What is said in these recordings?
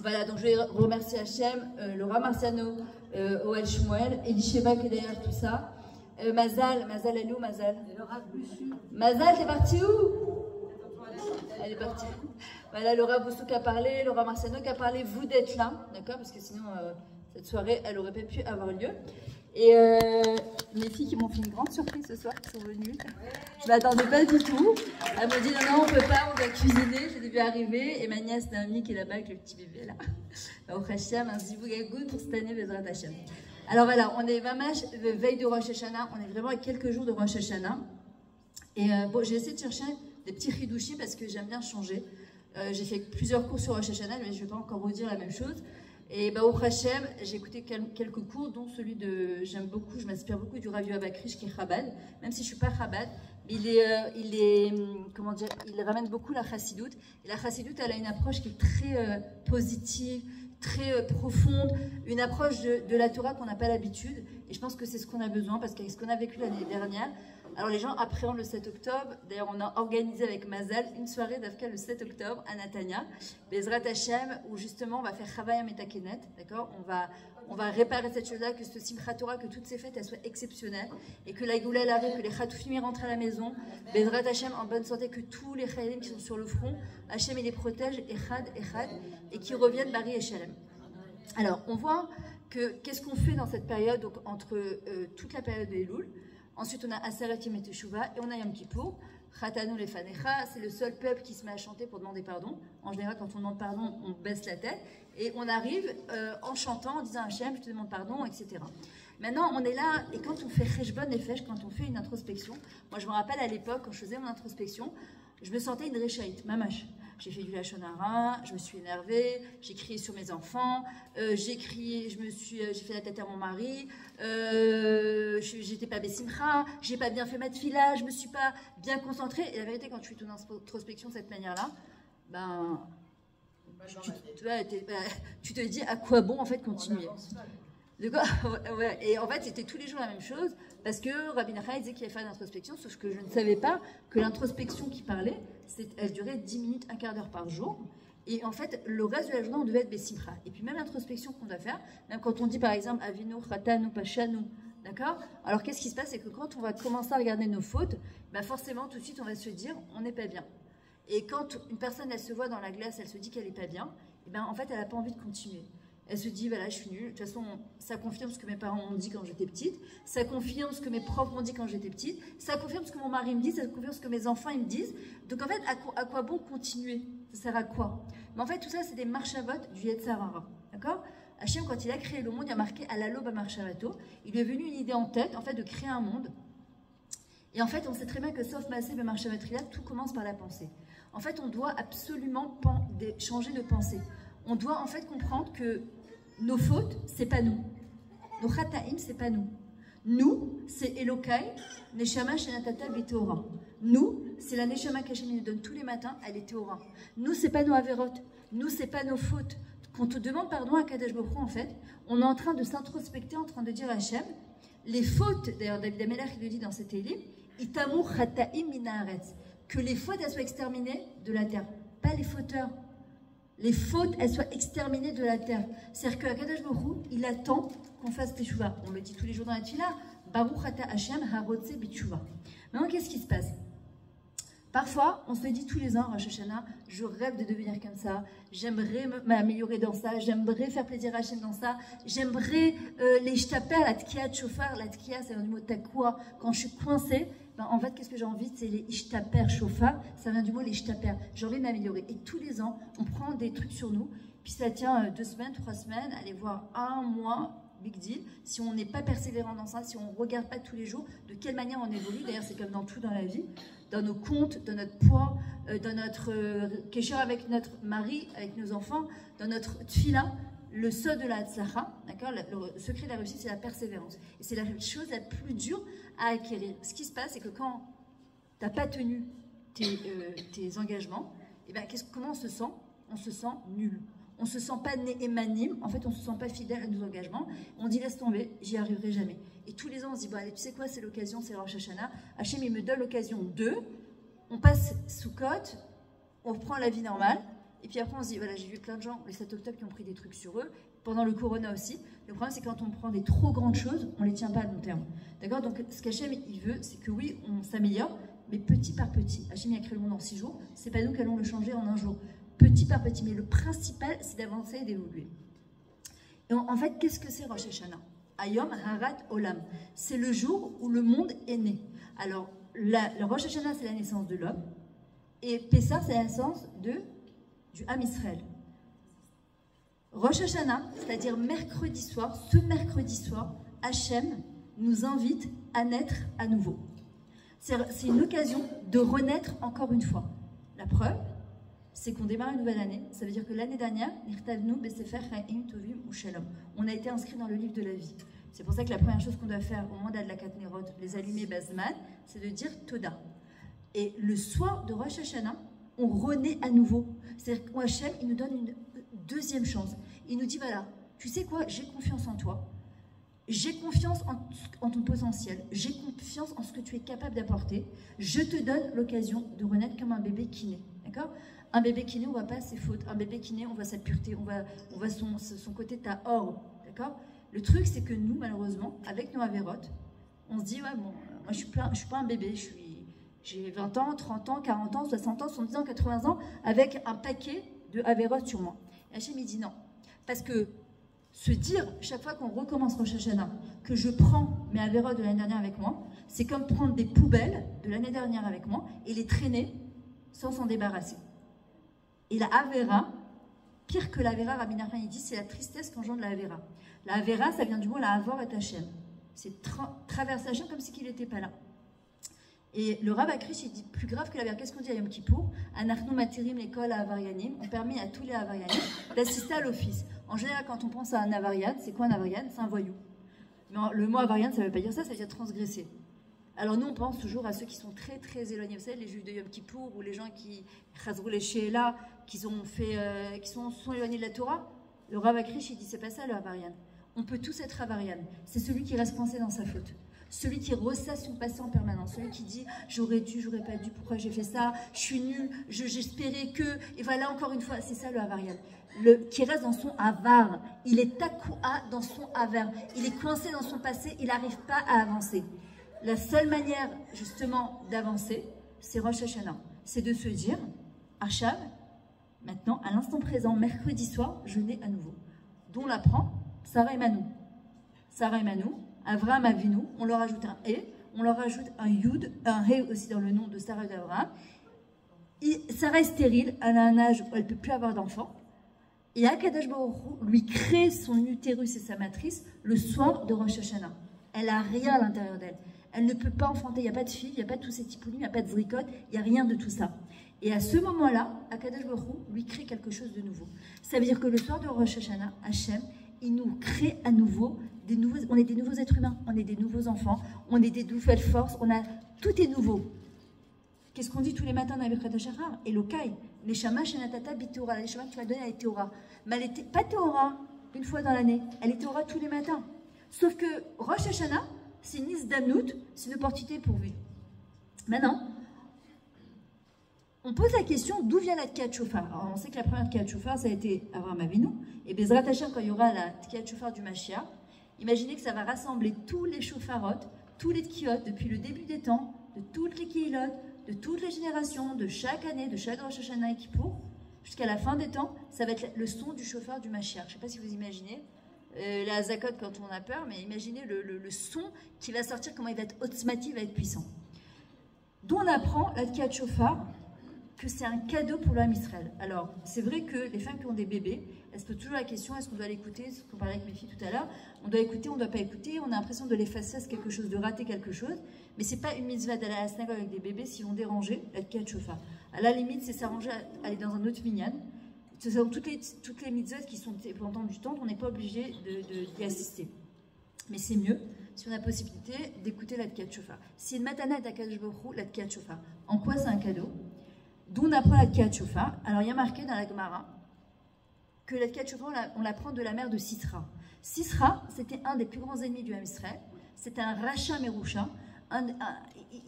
Voilà, donc je vais remercier Hachem, Laura Marciano, Oel Shmuel, Elisheva qui est derrière tout ça. Mazal, elle est où Mazal? Mazal, t'es partie où? Elle est partie. Voilà, Laura Boussou qui a parlé, Laura Marciano qui a parlé, vous d'être là, d'accord? Parce que sinon, cette soirée, elle aurait pas pu avoir lieu. Et mes filles qui m'ont fait une grande surprise ce soir, qui sont venues. Je ne m'attendais pas du tout. Elles m'ont dit non, on ne peut pas, on doit cuisiner. J'ai dû arriver. Et ma nièce Naomi qui est là-bas avec le petit bébé là. Au Hachem, un zivou gagoun pour cette année, Bezrat Hachem. Alors voilà, on est mamash, veille de Rosh Hashanah. On est vraiment à quelques jours de Rosh Hashanah. Et bon, j'ai essayé de chercher des petits ridouchis parce que j'aime bien changer. J'ai fait plusieurs cours sur Rosh Hashanah, mais je ne vais pas encore vous dire la même chose. Et bah, au Hachem, j'ai écouté quelques cours, dont celui de, j'aime beaucoup, je m'inspire beaucoup du Rav Yoav Akrish qui est Chabad, même si je ne suis pas Chabad, mais comment dire, il ramène beaucoup la Chassidoute. Et la Chassidoute, elle a une approche qui est très positive, très profonde, une approche de la Torah qu'on n'a pas l'habitude. Et je pense que c'est ce qu'on a besoin, parce qu'avec ce qu'on a vécu l'année dernière, alors les gens appréhendent le 7 octobre. D'ailleurs, on a organisé avec Mazal une soirée d'Afka le 7 octobre à Natania, Bezrat Hashem, où justement on va faire Chavaya Metakenet, d'accord? On va réparer cette chose-là, que ce Simchat Torah, que toutes ces fêtes elles soient exceptionnelles, et que la Goula elle arrive, que les Chatoufim rentrent à la maison, Bezrat Hashem en bonne santé, que tous les Chayalim qui sont sur le front, Hashem il les protège, Echad, et qui reviennent Bari et Shalem. Alors, on voit que qu'est-ce qu'on fait dans cette période, donc entre toute la période de Elul. Ensuite, on a Aseret Yom Teshuvah et on a Yom Kippour. Chatanu Lefanecha, c'est le seul peuple qui se met à chanter pour demander pardon. En général, quand on demande pardon, on baisse la tête. Et on arrive en chantant, en disant Hachem, je te demande pardon, etc. Maintenant, on est là, et quand on fait Cheshbon Nefesh, quand on fait une introspection, moi je me rappelle à l'époque, quand je faisais mon introspection, je me sentais une réchaïte, mamash. J'ai fait du lachon hara, je me suis énervée, j'ai crié sur mes enfants, j'ai fait la tête à mon mari, j'étais pas bessimcha, j'ai pas bien fait ma tefila, je me suis pas bien concentrée. Et la vérité, quand tu fais ton introspection de cette manière-là, ben, tu te dis à quoi bon en fait continuer. Ouais. Et en fait, c'était tous les jours la même chose, parce que Rabbi Nachman disait qu'il allait faire une introspection, sauf que je ne savais pas que l'introspection qu'il parlait, elle durait 10 minutes, un quart d'heure par jour. Et en fait, le reste de la journée, on devait être Bessimcha. Et puis même l'introspection qu'on doit faire, même quand on dit par exemple Avinu, Khatanu, Pashanu, d'accord? Alors qu'est-ce qui se passe? C'est que quand on va commencer à regarder nos fautes, bah forcément, tout de suite, on va se dire, on n'est pas bien. Et quand une personne, elle se voit dans la glace, elle se dit qu'elle n'est pas bien, et ben en fait, elle n'a pas envie de continuer. Elle se dit, voilà, je suis nulle. De toute façon, ça confirme ce que mes parents m'ont dit quand j'étais petite. Ça confirme ce que mes profs m'ont dit quand j'étais petite. Ça confirme ce que mon mari me dit. Ça confirme ce que mes enfants ils me disent. Donc en fait, à quoi bon continuer? Ça sert à quoi? Mais en fait, tout ça, c'est des marchavot du Yetzarara. D'accord? Hachem, quand il a créé le monde, il a marqué à la lobe à marchavato. Il lui est venu une idée en tête, en fait, de créer un monde. Et en fait, on sait très bien que sauf Massé et marchavatria, tout commence par la pensée. En fait, on doit absolument changer de pensée. On doit en fait comprendre que nos fautes, c'est pas nous. Nos chataim, c'est pas nous. Nous, c'est Elokai, Neshama Shenatata Biteora. Nous, c'est la Neshama qu'Hachem nous donne tous les matins, elle est Théora. Nous, c'est pas nos avérotes. Nous, c'est pas nos fautes. Quand on demande pardon à Kadesh Bokro, en fait, on est en train de s'introspecter, en train de dire à Hachem, les fautes, d'ailleurs David Ameller qui le dit dans cet élim, Itamu chataim minaretz, que les fautes, elles soient exterminées de la terre, pas les fauteurs. Les fautes, elles soient exterminées de la terre. C'est-à-dire qu'Akadosh Baruch Hu, il attend qu'on fasse teshuva. On le dit tous les jours dans la tefila, Baruch ata Hashem harotze b'teshuva. Maintenant, qu'est-ce qui se passe? Parfois, on se dit tous les ans, Rosh Hashanah, je rêve de devenir comme ça, j'aimerais m'améliorer dans ça, j'aimerais faire plaisir à Hashem dans ça, j'aimerais les shtaper, la tkia de chauffard, la tkia, c'est du mot takwa, quand je suis coincée, ben, en fait, qu'est-ce que j'ai envie? C'est les ishtaper chauffard, ça vient du mot les ishtaper, j'ai envie de m'améliorer. Et tous les ans, on prend des trucs sur nous, puis ça tient 2 semaines, 3 semaines, allez voir 1 mois, big deal. Si on n'est pas persévérant dans ça, si on ne regarde pas tous les jours de quelle manière on évolue, d'ailleurs c'est comme dans tout dans la vie, dans nos comptes, dans notre poids, dans notre kécher avec notre mari, avec nos enfants, dans notre tfila, le sod de la tzlacha, d'accord, le secret de la réussite, c'est la persévérance. Et c'est la chose la plus dure à acquérir. Ce qui se passe, c'est que quand tu n'as pas tenu tes engagements, et ben, comment on se sent? On se sent nul. On ne se sent pas émanime, en fait on ne se sent pas fidèle à nos engagements, on dit laisse tomber, j'y arriverai jamais. Et tous les ans on se dit, bon allez, tu sais quoi, c'est l'occasion, c'est Rosh Hashanah, Hachem il me donne l'occasion de, on passe sous côte, on reprend la vie normale, Et puis après, on se dit, voilà, j'ai vu plein de gens, le 7 octobre, qui ont pris des trucs sur eux, pendant le corona aussi. Le problème, c'est quand on prend des trop grandes choses, on ne les tient pas à long terme. D'accord? Donc, ce qu'Hachem, il veut, c'est que oui, on s'améliore, mais petit par petit. Hachem a créé le monde en 6 jours, c'est pas nous qui allons le changer en un jour. Petit par petit. Mais le principal, c'est d'avancer et d'évoluer. Et en fait, qu'est-ce que c'est Rosh Hashanah? Ayom Harat Olam. C'est le jour où le monde est né. Alors, le Rosh Hashanah, c'est la naissance de l'homme. Et Pessah, c'est la naissance du Ham Israël. Rosh Hashanah, c'est-à-dire mercredi soir, ce mercredi soir, Hachem nous invite à naître à nouveau. C'est une occasion de renaître encore une fois. La preuve, c'est qu'on démarre une nouvelle année. Ça veut dire que l'année dernière, on a été inscrit dans le livre de la vie. C'est pour ça que la première chose qu'on doit faire au moment d'Adlakat Nerot, les allumer Bazman, c'est de dire Toda. Et le soir de Rosh Hashanah, on renaît à nouveau. C'est-à-dire qu'Hachem, il nous donne une deuxième chance. Il nous dit, voilà, tu sais quoi, j'ai confiance en toi. J'ai confiance en ton potentiel. J'ai confiance en ce que tu es capable d'apporter. Je te donne l'occasion de renaître comme un bébé qui naît. D'accord? Un bébé qui naît, on ne voit pas ses fautes. Un bébé qui naît, on voit sa pureté. On voit son côté tahor. D'accord? Le truc, c'est que nous, malheureusement, avec nos avérotes, on se dit, ouais, bon, moi, je suis pas un bébé. J'ai 20 ans, 30 ans, 40 ans, 60 ans, 70 ans, 80 ans, avec un paquet de avérotes sur moi. Et Hachem, il dit non. Parce que se dire, chaque fois qu'on recommence Rosh Hashanah, que je prends mes avérotes de l'année dernière avec moi, c'est comme prendre des poubelles de l'année dernière avec moi et les traîner sans s'en débarrasser. Et la avéra, pire que l'avéra, Rabbi Nachman, il dit, c'est la tristesse qu'engendre la avéra. La avéra, ça vient du mot la avor et Hachem. C'est traverser Hachem comme si il n'était pas là. Et le Rav Akrish, il dit plus grave que la avéra. Qu'est-ce qu'on dit à Yom Kippour? Anachnu matirim l'école à Avarianim. On permet à tous les Avarianim d'assister à l'office. En général, quand on pense à un Avarian, c'est quoi un Avarian? C'est un voyou. Mais le mot Avarian, ça ne veut pas dire ça veut dire transgresser. Alors nous, on pense toujours à ceux qui sont très très éloignés. Vous savez, les juifs de Yom Kippour ou les gens qui chazrou les Sheela, qui sont éloignés de la Torah. Le Rav Akrish, il dit c'est pas ça le Avarian. On peut tous être Avarian. C'est celui qui reste coincé dans sa faute. Celui qui ressasse son passé en permanence, celui qui dit j'aurais dû, j'aurais pas dû, pourquoi j'ai fait ça, je suis nul, j'espérais que, et voilà encore une fois, c'est ça le avarian. Qui reste dans son avar, il est takoua dans son avar, il est coincé dans son passé, il n'arrive pas à avancer. La seule manière justement d'avancer, c'est Rosh Hashanah, c'est de se dire, Achav, maintenant, à l'instant présent, mercredi soir, je nais à nouveau. D'où on l'apprend, Sarah et Manou. Sarah et Manou, Avraham Avinu, on leur ajoute un E, on leur ajoute un Yud, un He aussi dans le nom de Sarah et d'Avraham. Sarah est stérile, elle a un âge où elle ne peut plus avoir d'enfant. Et Akadosh Baruch Hu lui crée son utérus et sa matrice le soir de Rosh Hashanah. Elle n'a rien à l'intérieur d'elle. Elle ne peut pas enfanter, il n'y a pas de fille, il n'y a pas de tous ces tipoulim, il n'y a pas de zrikot, il n'y a rien de tout ça. Et à ce moment-là, Akadosh Baruch Hu lui crée quelque chose de nouveau. Ça veut dire que le soir de Rosh Hashanah, Hachem, il nous crée à nouveau on est des nouveaux êtres humains, on est des nouveaux enfants, on est des nouvelles forces, tout est nouveau. Qu'est-ce qu'on dit tous les matins dans la Birkat HaShachar? Elokai, les Shama Shenatata Biteora, les Shama que tu vas donner à la Théora. Mais elle n'était pas Théora une fois dans l'année, elle est Théora tous les matins. Sauf que Rosh Hashanah, c'est une Isdamnout, c'est une opportunité pourvue. Maintenant, on pose la question d'où vient la Tkiyat Shofar. Alors on sait que la première Tkiyat Shofar, ça a été Avraham Avinu, et Bezrat Hashem, quand il y aura la Tkiyat Shofar du Mashiach, imaginez que ça va rassembler tous les shofarot, tous les tkiyot, depuis le début des temps, de toutes les kihilot, de toutes les générations, de chaque année, de chaque Rosh Hashanah et Kippour, jusqu'à la fin des temps, ça va être le son du shofar du Mashiach. Je ne sais pas si vous imaginez, la Hazakot quand on a peur, mais imaginez le son qui va sortir, comment il va être otzmati, il va être puissant. D'où on apprend la Tkiyat Shofar, que c'est un cadeau pour l'homme Israël. Alors, c'est vrai que les femmes qui ont des bébés, elles se posent toujours la question, est-ce qu'on doit l'écouter? C'est ce qu'on parlait avec mes filles tout à l'heure. On doit écouter, on ne doit pas écouter. On a l'impression de les faire quelque chose, de rater quelque chose. Mais ce n'est pas une mitzvah d'aller à la synagogue avec des bébés s'ils vont déranger la Tkiyat Shofar. À la limite, c'est s'arranger à aller dans un autre minyan. Ce sont toutes les mitzvahs qui sont pendant du temps, on n'est pas obligé d'y assister. Mais c'est mieux si on a la possibilité d'écouter la Tkiyat Shofar. C'est une matana d'Akadosh Baruch Hu, la Tkiyat Shofar. En quoi c'est un cadeau? D'où on apprend la Tkiyat Shofar. Alors il y a marqué dans la Gemara que la Tkiyat Shofar, on l'apprend de la mère de Sisra. Sisra, c'était un des plus grands ennemis du Ham Israël. C'était un Racha Merusha.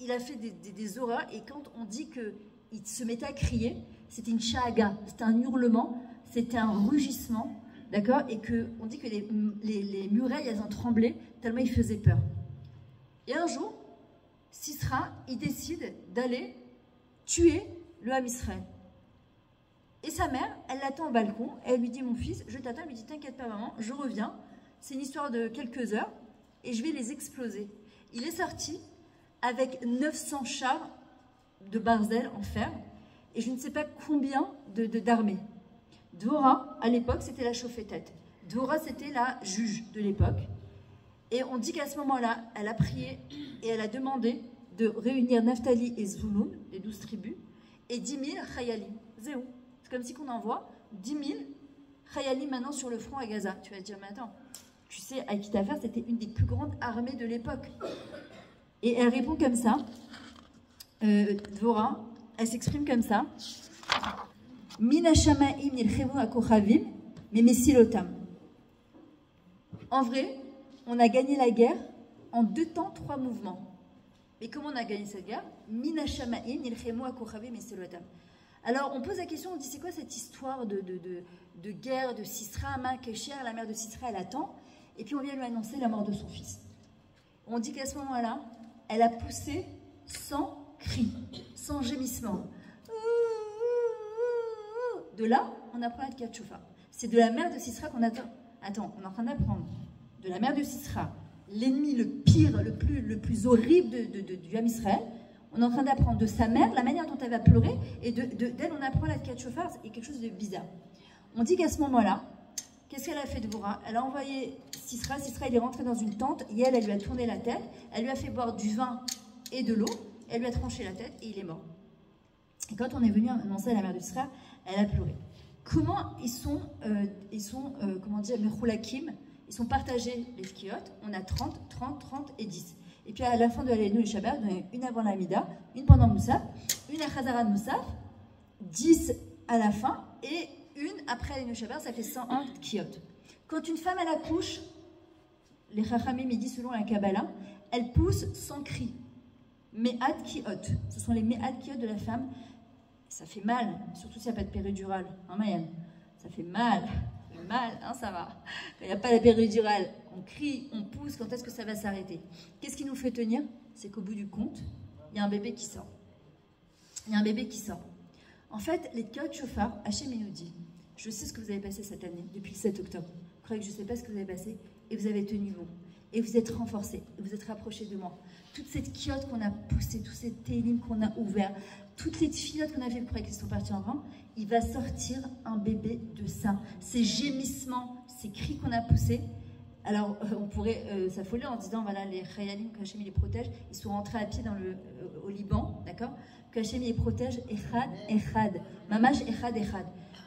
Il a fait des auras, et quand on dit qu'il se mettait à crier, c'était une chaga, c'était un hurlement, c'était un rugissement, d'accord? Et on dit que les murailles, elles ont tremblé tellement il faisait peur. Et un jour, Sisra, il décide d'aller tuer le Ham Israël. Et sa mère, elle l'attend au balcon, et elle lui dit, mon fils, je t'attends, elle lui dit, t'inquiète pas maman, je reviens, c'est une histoire de quelques heures, et je vais les exploser. Il est sorti avec 900 chars de barzel en fer, et je ne sais pas combien d'armées. Dvorah, à l'époque, c'était la chauffée-tête. Dvorah, c'était la juge de l'époque. Et on dit qu'à ce moment-là, elle a prié, et elle a demandé de réunir Naphtali et Zvouloun, les 12 tribus, et 10 000 chayalim. Zéou. C'est comme si qu'on envoie 10 000 chayalim maintenant sur le front à Gaza. Tu vas te dire, mais attends, tu sais, à qui t'affaire, c'était une des plus grandes armées de l'époque. Et elle répond comme ça, Dvorah, elle s'exprime comme ça. Mina shamaim nilchemu akochavim, mais mesilotam. En vrai, on a gagné la guerre en 2 temps, 3 mouvements. Mais comment on a gagné cette guerre? Mina shamaim nilchemu akochavim, mesilotam. Alors, on pose la question, on dit, c'est quoi cette histoire de guerre de Sisra, Kesher, la mère de Sisra, elle attend, et puis on vient lui annoncer la mort de son fils. On dit qu'à ce moment-là, elle a poussé sans cri, sans gémissement. De là, on apprend la Tkiyat Shofar. C'est de la mère de Sisra qu'on attend. Attends, on est en train d'apprendre de la mère de Sisra, l'ennemi le pire, le plus horrible du Ham Israël. On est en train d'apprendre de sa mère, la manière dont elle va pleurer, et d'elle, on apprend la Tkiyat Shofar, c'est quelque chose de bizarre. On dit qu'à ce moment-là, qu'est-ce qu'elle a fait de Dvorah? Elle a envoyé Sisra, il est rentré dans une tente, et elle lui a tourné la tête, elle lui a fait boire du vin et de l'eau, elle lui a tranché la tête, et il est mort. Et quand on est venu annoncer à la mère de Sisra, elle a pleuré. Comment ils sont comment dire, Mechulakim, ils sont partagés, les skiotes, on a 30, 30, 30 et 10. Et puis à la fin de l'Aleinu et Shabbat, on a une avant l'Amida, une pendant Moussaf, une à Chazaran Moussaf, 10 à la fin, et une après l'Aleinu et Shabbat, ça fait 101 tkiyot. Quand une femme elle accouche, les Chachamim disent selon la Kabbalah, elle pousse sans cri. Me'at tkiyot, ce sont les me'at tkiyot de la femme. Ça fait mal, surtout s'il n'y a pas de péridurale, hein Mayan? Ça fait mal, hein, ça va. Quand il n'y a pas de péridurale, on crie, on pousse, quand est-ce que ça va s'arrêter? Qu'est-ce qui nous fait tenir? C'est qu'au bout du compte, il y a un bébé qui sort. Il y a un bébé qui sort. En fait, les Tkiyot Shofar, Hachem nous dit, je sais ce que vous avez passé cette année, depuis le 7 octobre. Vous croyez que je ne sais pas ce que vous avez passé? Et vous avez tenu bon. Et vous êtes renforcés, et vous êtes rapprochés de moi. Toute cette quiote qu'on a poussée, tous ces télim qu'on a ouverts, toutes les filottes qu'on a fait pour qu'ils sont partis en vent, il va sortir un bébé de ça. Ces gémissements, ces cris qu'on a poussés. Alors, on pourrait s'affoler en disant, voilà, les Chayalim, qu'Hachem les protège, ils sont rentrés à pied au Liban, d'accord? Qu'Hachem les protège, Echad, Echad. Mamash, Echad, Echad.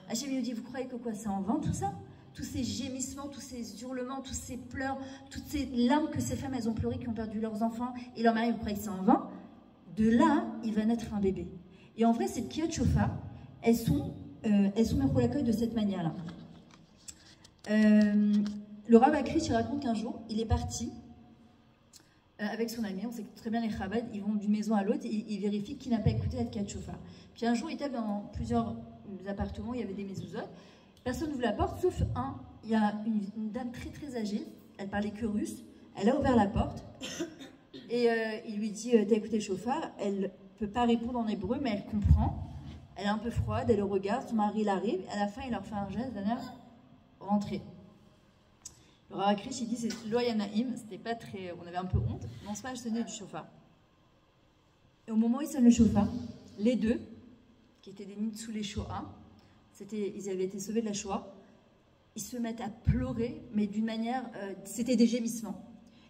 Hachem nous dit, vous croyez que quoi, c'est en vain tout ça? Tous ces gémissements, tous ces hurlements, tous ces pleurs, toutes ces larmes que ces femmes, elles ont pleuré, qui ont perdu leurs enfants, et leur mari, vous croyez que c'est en vain? De là, il va naître un bébé. Et en vrai, ces Tkiyot Shofar, elles sont mecholakoy de cette manière-là. Le Rav Akrish, il raconte qu'un jour, il est parti avec son ami. On sait très bien les Chabad, ils vont d'une maison à l'autre, et ils vérifient qui n'a pas écouté la Tkiyat Shofar. Puis un jour, il tape dans plusieurs appartements, il y avait des mezuzot. Personne n'ouvre la porte, sauf un. Il y a une dame très très âgée, elle parlait que russe, elle a ouvert la porte, et il lui dit, t'as écouté le chauffard? Elle ne peut pas répondre en hébreu, mais elle comprend. Elle est un peu froide, elle le regarde, son mari l'arrive, à la fin il leur fait un geste, rentrer. Le Rav Akrish, il dit, c'est Loyanaïm, c'était pas très, on avait un peu honte, mais on se passe sonner du chauffard. Et au moment où il sonne le chauffard, les deux, qui étaient des Nitzulei Shoah, ils avaient été sauvés de la Shoah, ils se mettent à pleurer, mais d'une manière, c'était des gémissements.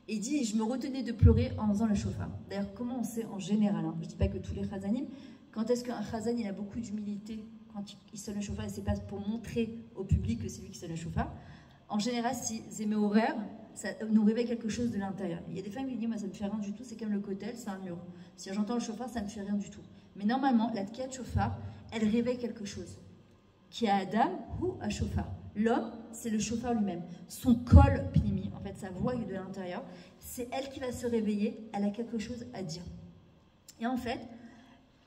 Et il dit, je me retenais de pleurer en faisant le chauffard. D'ailleurs, comment on sait en général, hein, je ne dis pas que tous les chazanim, quand est-ce qu'un chazan, il a beaucoup d'humilité quand il sonne le chauffard, et c'est pas pour montrer au public que c'est lui qui sonne le chauffard. En général, si c'est horaires, ça nous réveille quelque chose de l'intérieur. Il y a des femmes qui disent, moi ça ne me fait rien du tout, c'est comme le kotel, c'est un mur. Si j'entends le chauffard, ça ne me fait rien du tout. Mais normalement, la tkiyat chauffard, elle réveille quelque chose. Qui a Adam ou à chauffard. L'homme, c'est le chauffard lui-même. Son col pnimi, en fait, sa voix de l'intérieur, c'est elle qui va se réveiller, elle a quelque chose à dire. Et en fait,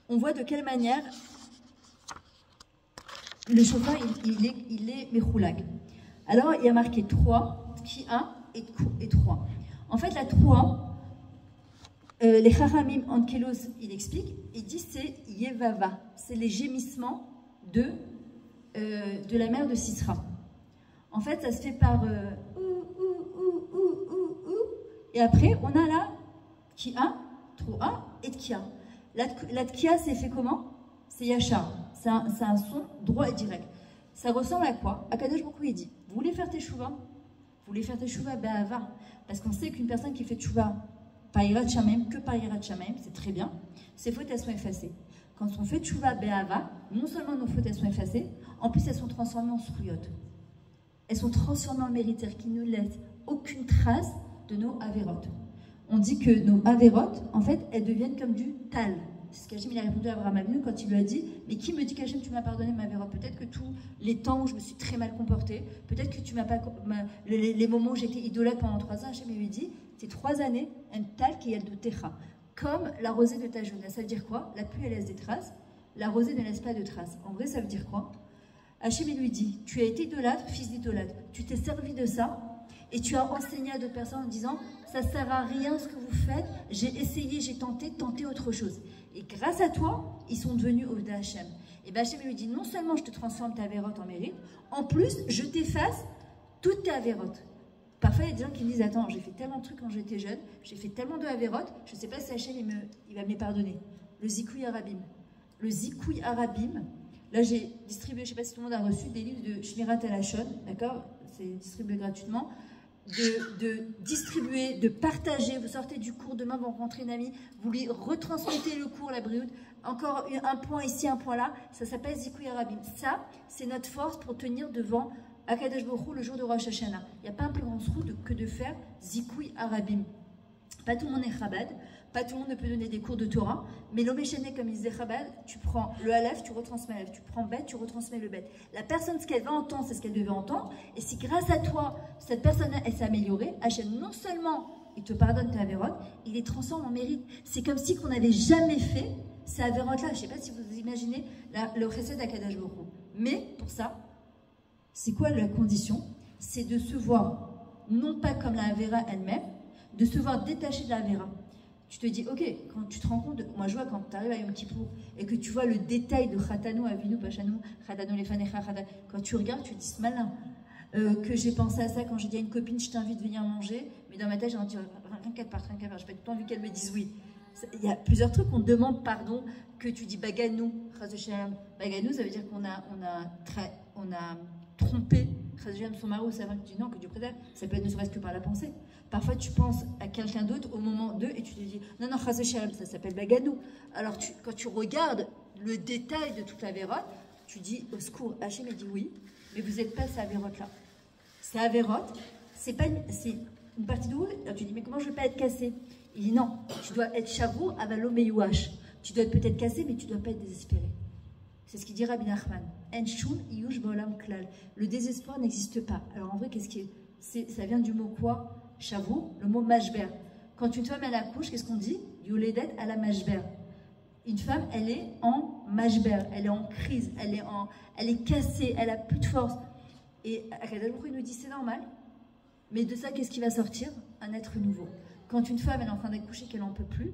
on voit de quelle manière le chauffard, il est Mechoulag. Alors, il y a marqué 3, Tkia et 3. En fait, la 3, les Chachamim Ankelos, il explique, il dit c'est Yevava, c'est les gémissements de la mère de Sisra. En fait, ça se fait par et après, on a la Tkia, 3 et Tkia. La Tkia, c'est fait comment? C'est Yachar. C'est un son droit et direct. Ça ressemble à quoi? Akadosh Baruch Hu, il dit, vous voulez faire teshuva? Vous voulez faire teshuva be'ava? Parce qu'on sait qu'une personne qui fait teshuva par Yirat Shamayim, que par Yirat Shamayim, c'est très bien, ses fautes, elles sont effacées. Quand on fait teshuva be'ava, non seulement nos fautes, elles sont effacées, en plus, elles sont transformées en sruyot. Elles sont transformées en méritaires qui ne laissent aucune trace de nos avérotes. On dit que nos avérotes, en fait, elles deviennent comme du tal. C'est ce qu'Hachem a répondu à Abraham Avinu quand il lui a dit « Mais qui me dit qu'Hachem, tu m'as pardonné ma vérote? Peut-être que tous les temps où je me suis très mal comportée, peut-être que tu m'as pas... les moments où j'étais idolâtre pendant 3 ans, Hachem lui dit « Ces 3 années, un tal qui est de techa, comme la rosée de ta jeunesse. » Ça veut dire quoi? La pluie, elle laisse des traces, la rosée ne laisse pas de traces. En vrai, ça veut dire quoi? Hachem lui dit « Tu as été idolâtre, fils d'idolâtre. Tu t'es servi de ça et tu as enseigné à d'autres personnes en disant « Ça sert à rien ce que vous faites, j'ai essayé, j'ai tenté autre chose. » Et grâce à toi, ils sont devenus Ovda Hachem. Et bien Hachem lui dit, non seulement je te transforme ta avérote en mérite, en plus, je t'efface toutes tes avérotes. Parfois, il y a des gens qui me disent, attends, j'ai fait tellement de trucs quand j'étais jeune, j'ai fait tellement de avérotes, je ne sais pas si Hachem, il va me les pardonner. Le Zikoui Arabim. Le Zikoui Arabim, là j'ai distribué, je ne sais pas si tout le monde a reçu, des livres de Shmirat Alashon, d'accord? C'est distribué gratuitement. De distribuer, de partager, vous sortez du cours, demain vous rencontrez une amie, vous lui retransmettez le cours, la brioute, encore un point ici, un point là, ça s'appelle Zikoui Arabim. Ça, c'est notre force pour tenir devant Akadosh Baruch Hu le jour de Rosh Hashanah. Il n'y a pas un plus grand srout que de faire Zikoui Arabim. Pas tout le monde est Chabad, pas tout le monde ne peut donner des cours de Torah, mais l'Omeshane, comme il disait Chabad, tu prends le Aleph, tu retransmets l'Aleph, tu prends Bet, tu retransmets le Bet. La personne, ce qu'elle va entendre, c'est ce qu'elle devait entendre, et si grâce à toi, cette personne, elle s'est améliorée, Hachem, non seulement il te pardonne tes avérotes, il les transforme en mérite. C'est comme si qu'on n'avait jamais fait ces avérotes-là. Je ne sais pas si vous imaginez le chesed d'Akadosh Baruch Hu. Mais pour ça, c'est quoi la condition? C'est de se voir, non pas comme la Avera elle-même, de se voir détaché de la Avera. Tu te dis, ok, quand tu te rends compte, moi je vois quand tu arrives à Yom Kippour et que tu vois le détail de Chatanu, Avinu, Pachanu, Chatanu, Lefanecha, quand tu regardes, tu te dis, ce malin, que j'ai pensé à ça quand j'ai dit à une copine, je t'invite à venir manger, mais dans ma tête, j'ai envie de dire, rien qu'elle parte, j'ai pas tout le temps envie qu'elle me dise oui. Il y a plusieurs trucs, on demande pardon, que tu dis baganou, baganou, ça veut dire qu'on a trompé son mari ou sa femme, tu dis non, que Dieu préserve, ça peut être ne serait-ce que par la pensée. Parfois, tu penses à quelqu'un d'autre au moment d'eux et tu te dis non, non, ça s'appelle baganou. Alors, quand tu regardes le détail de toute la vérote, tu dis au secours, Hachem dit oui, mais vous n'êtes pas cette vérote-là. Cette vérote, c'est une partie de vous. Alors, tu dis mais comment je ne vais pas être cassé? Il dit non, tu dois être chavou avalo meyouach. Tu dois être peut-être cassé, mais tu ne dois pas être désespéré. C'est ce qu'il dit Rabbi Nachman. En shum iyush ba'olam klal. Le désespoir n'existe pas. Alors en vrai, ça vient du mot quoi? Chavou, le mot mashber. Quand une femme elle accouche, qu'est-ce qu'on dit? Yoledet à la mashber. Une femme, elle est en mashber, elle est en crise, elle est cassée, elle a plus de force. Et Akadosh Baruch Hu nous dit c'est normal. Mais de ça, qu'est-ce qui va sortir? Un être nouveau. Quand une femme elle est en train d'accoucher, qu'elle n'en peut plus,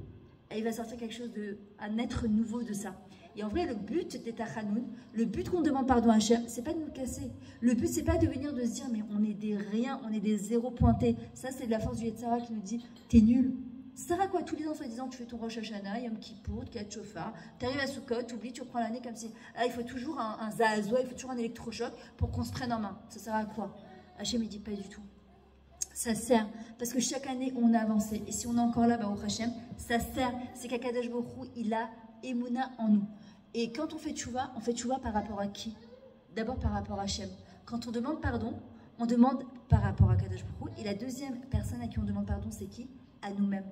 il va sortir quelque chose un être nouveau de ça. Et en vrai, le but des Tachanoun, le but qu'on demande pardon à Hachem, c'est pas de nous casser. Le but, c'est pas de venir de se dire, mais on est des riens, on est des zéros pointés. Ça, c'est de la force du Yetzara qui nous dit, t'es nul. Ça sert à quoi tous les ans, soi-disant, tu fais ton Rosh Hashanah, Yom Kippour, Kat Shofar, t'arrives à Sukkot, t'oublies, tu reprends l'année comme si, il faut toujours un Zahazoua, il faut toujours un électrochoc pour qu'on se prenne en main. Ça sert à quoi? Hachem, il dit pas du tout. Ça sert, parce que chaque année, on a avancé. Et si on est encore là, au Hachem, ça sert. C'est qu'Akadosh Baruch Hu, il a Emouna en nous. Et quand on fait tchouva par rapport à qui? D'abord par rapport à Hachem. Quand on demande pardon, on demande par rapport à Akadosh Baruch Hu. Et la deuxième personne à qui on demande pardon, c'est qui? À nous-mêmes.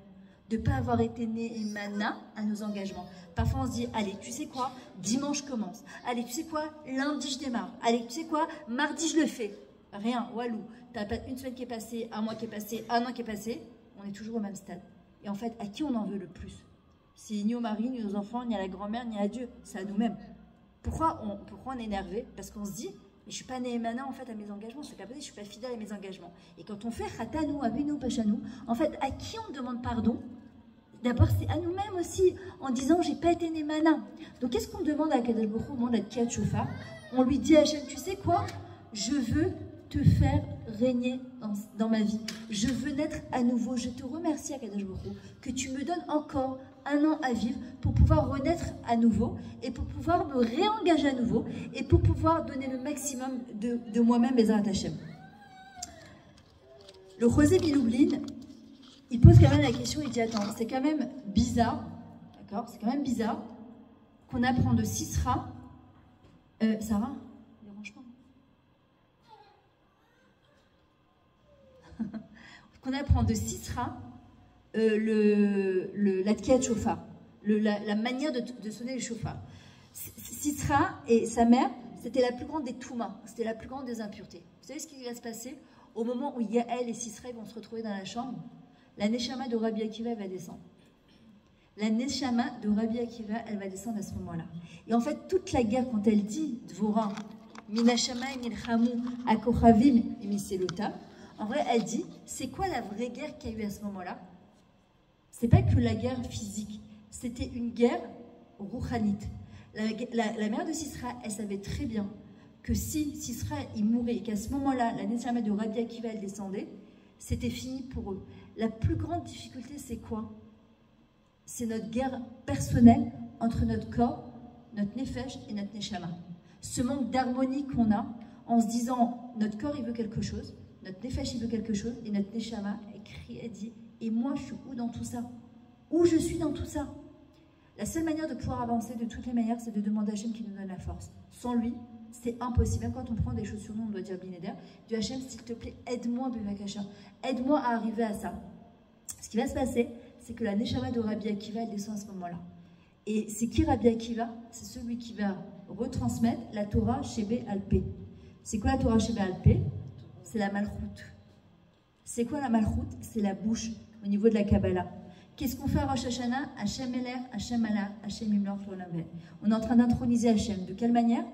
De ne pas avoir été né et mana à nos engagements. Parfois, on se dit, allez, tu sais quoi? Dimanche commence. Allez, tu sais quoi? Lundi, je démarre. Allez, tu sais quoi? Mardi, je le fais. Rien, walou. T'as pas une semaine qui est passée, un mois qui est passé, un an qui est passé. On est toujours au même stade. Et en fait, à qui on en veut le plus? C'est ni au mari, ni aux enfants, ni à la grand-mère, ni à Dieu. C'est à nous-mêmes. Pourquoi on est énervé? Parce qu'on se dit, mais je ne suis pas néémana en fait à mes engagements, c'est pas possible, je ne suis pas fidèle à mes engagements. Et quand on fait Khatanou, Avinu, Pachanou, en fait, à qui on demande pardon? D'abord, c'est à nous-mêmes aussi, en disant, j'ai pas été néémana. Donc, qu'est-ce qu'on demande à Kadosh Baruch Hu au moment de la Tkiat Shofar? On lui dit à Hachem, tu sais quoi? Je veux te faire régner dans ma vie. Je veux naître à nouveau. Je te remercie, Akadosh Baruch Hu, que tu me donnes encore un an à vivre pour pouvoir renaître à nouveau et pour pouvoir me réengager à nouveau et pour pouvoir donner le maximum de moi-même, Bezrat Hashem. Le José Biloublin, il pose quand même la question, il dit, attends, c'est quand même bizarre, d'accord? C'est quand même bizarre qu'on apprend de Sisra, Sarah, qu'on apprend de Sisra la Tkiat Shofar, la manière de sonner le chauffard. Sisra et sa mère, c'était la plus grande des Toumas, c'était la plus grande des impuretés. Vous savez ce qui va se passer au moment où Yael et Sisra vont se retrouver dans la chambre? La Neshama de Rabbi Akiva va descendre. La Neshama de Rabbi Akiva, elle va descendre à ce moment-là. Et en fait, toute la guerre, quand elle dit Dvorah, Minashama et Milchamu, Akochavim et Miselota, en vrai, elle dit, c'est quoi la vraie guerre qu'il y a eu à ce moment-là? C'est pas que la guerre physique, c'était une guerre rouhanite. La mère de Sisra, elle savait très bien que si Sisra il mourait et qu'à ce moment-là, la Neshama de Rabbi Akiva, elle descendait, c'était fini pour eux. La plus grande difficulté, c'est quoi? C'est notre guerre personnelle entre notre corps, notre nefesh et notre neshama. Ce manque d'harmonie qu'on a en se disant, notre corps, il veut quelque chose, notre nefesh, il veut quelque chose, et notre neshama, elle dit, et moi, je suis où dans tout ça? Où je suis dans tout ça? La seule manière de pouvoir avancer de toutes les manières, c'est de demander à Hachem qui nous donne la force. Sans lui, c'est impossible. Même quand on prend des choses sur nous, on doit dire Binéder, du Hachem, s'il te plaît, aide-moi, Bevakasha, aide-moi à arriver à ça. Ce qui va se passer, c'est que la Neshama de Rabbi Akiva, elle descend à ce moment-là. Et c'est qui Rabbi Akiva? C'est celui qui va retransmettre la Torah Shebe Alpé. C'est quoi la Torah Shebe Alpé? C'est la Malchut. C'est quoi la Malchut? C'est la bouche au niveau de la Kabbalah. Qu'est-ce qu'on fait à Rosh Hashanah? Hashem Eler, Hashem Malach, Hashem Imlor, on est en train d'introniser Hashem. De quelle manière?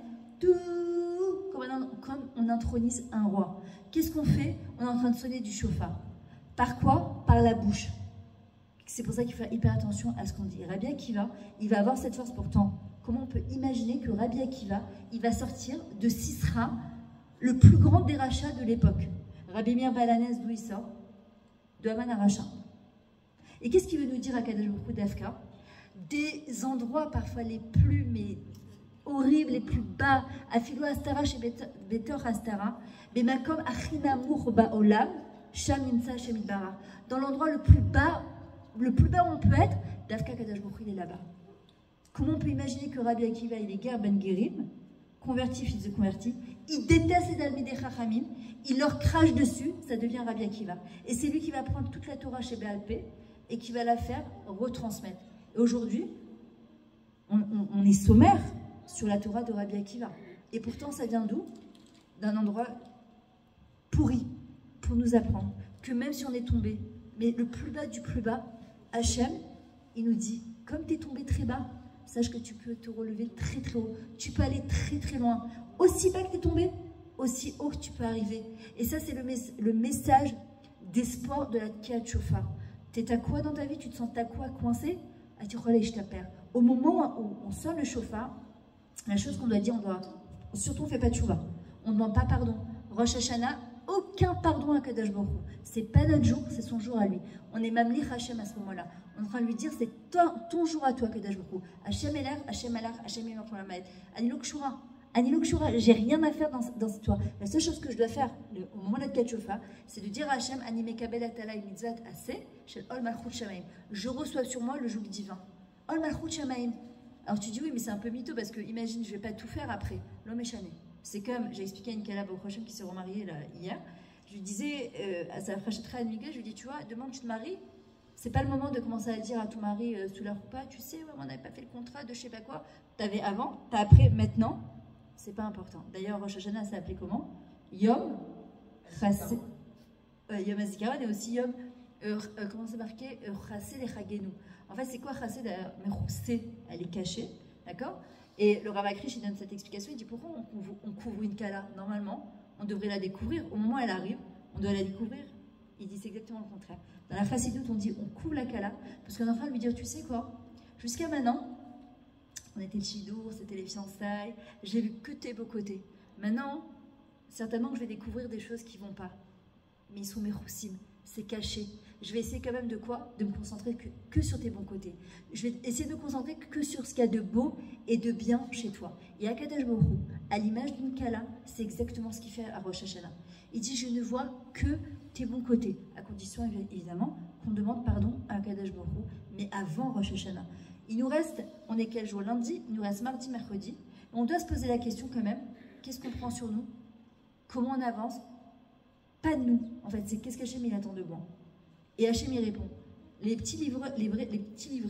Comme on intronise un roi. Qu'est-ce qu'on fait? On est en train de sonner du chauffard. Par quoi? Par la bouche. C'est pour ça qu'il faut faire hyper attention à ce qu'on dit. Rabbi Akiva, il va avoir cette force pourtant. Comment on peut imaginer que Rabbi Akiva, il va sortir de Sisra, le plus grand des rachats de l'époque? Rabbi Meir Balanès, d'où il sort? De Haman Aracha. Et qu'est-ce qu'il veut nous dire à Kadosh Baruch Hu d'Afka? Des endroits parfois les plus horribles, les plus bas, Afilo Astara chez Betor Astara, Bemakom Achinamur Baolam, Sham Nimsa Shem Yitbarach. Dans l'endroit le plus bas où on peut être, d'Afka Kadosh Baruch Hu, il est là-bas. Comment on peut imaginer que Rabbi Akiva, il est Ger Ben Gerim, converti, fils de converti, il déteste les Talmidei Chachamim, il leur crache dessus, ça devient Rabbi Akiva. Et c'est lui qui va prendre toute la Torah chez Béalpé et qui va la faire retransmettre. Et aujourd'hui, on est sommaire sur la Torah de Rabbi Akiva. Et pourtant, ça vient d'où? D'un endroit pourri, pour nous apprendre que même si on est tombé, mais le plus bas du plus bas, Hachem, il nous dit, comme tu es tombé très bas, sache que tu peux te relever très très haut. Tu peux aller très très loin. Aussi bas que tu es tombé, aussi haut que tu peux arriver. Et ça, c'est le message d'espoir de la Tkiat Shofar. T'es à quoi dans ta vie? Tu te sens à quoi coincé? À dire, relais, je t'appelle. Au moment où on sonne le chauffard, la chose qu'on doit dire, surtout on ne fait pas de tchouva. On ne demande pas pardon. Rosh Hashanah, aucun pardon à Kadosh Baruch Hu. C'est pas notre jour, c'est son jour à lui. On est Mamlich Hashem à ce moment-là. On est en train de lui dire, c'est ton jour à toi, Kadosh Baruch Hu. Hashem Eler, Hashem Alach, Hashem Imor Tolamaed. Anilok Shura. Anilok Shura, j'ai rien à faire dans cette histoire. La seule chose que je dois faire au moment de la Tkiat Shofar, c'est de dire à Hashem, Anime Kabel Atalai Mitzvat Aseh, Shel Ol Malchut Shamaim. Je reçois sur moi le joug divin. Ol Malchut Shamaim. Alors tu dis oui, mais c'est un peu mytho parce que imagine, je vais pas tout faire après. L'homme est chané. C'est comme, j'ai expliqué à une Kalab au prochain qui s'est remariée là, hier. Je lui disais à sa frachetterie à Miguel, je lui dis, tu vois, demain tu te maries, c'est pas le moment de commencer à dire à ton mari sous la roupa, tu sais, ouais, on n'avait pas fait le contrat de je sais pas quoi. T'avais avant, t'as après, maintenant, c'est pas important. D'ailleurs, Rosh Hashanah, c'est appelé comment? Yom Chassé. Yom Azikaron et aussi Yom, comment c'est marqué? Chassé les Chagenu. En fait, c'est quoi Chassé d'ailleurs? Mais Chassé, elle est cachée, d'accord? Et le Rav Akrish, il donne cette explication, il dit pourquoi on couvre une kala? Normalement, on devrait la découvrir. Au moment où elle arrive, on doit la découvrir. Il dit c'est exactement le contraire. Dans la Chassidoute, on dit on couvre la kala parce qu'on est en train de lui dire, tu sais quoi, jusqu'à maintenant, on était le chidour, c'était les fiançailles, j'ai vu que tes beaux côtés. Maintenant, certainement que je vais découvrir des choses qui ne vont pas. Mais ils sont mes roussim, c'est caché. Je vais essayer quand même de quoi? De me concentrer que sur tes bons côtés. Je vais essayer de me concentrer que sur ce qu'il y a de beau et de bien chez toi. Et à Kadosh Baruch Hu, à l'image d'une kala, c'est exactement ce qu'il fait à Rosh Hashanah. Il dit, je ne vois que tes bons côtés, à condition évidemment qu'on demande pardon à Kadosh Baruch Hu, mais avant Rosh Hashanah. Il nous reste, on est quel jour? Lundi, il nous reste mardi, mercredi. On doit se poser la question quand même, qu'est-ce qu'on prend sur nous? Comment on avance? Pas de nous, en fait, c'est qu'est-ce qu'Hachem il attend de moi? Et Hachem il répond. Les petits livrets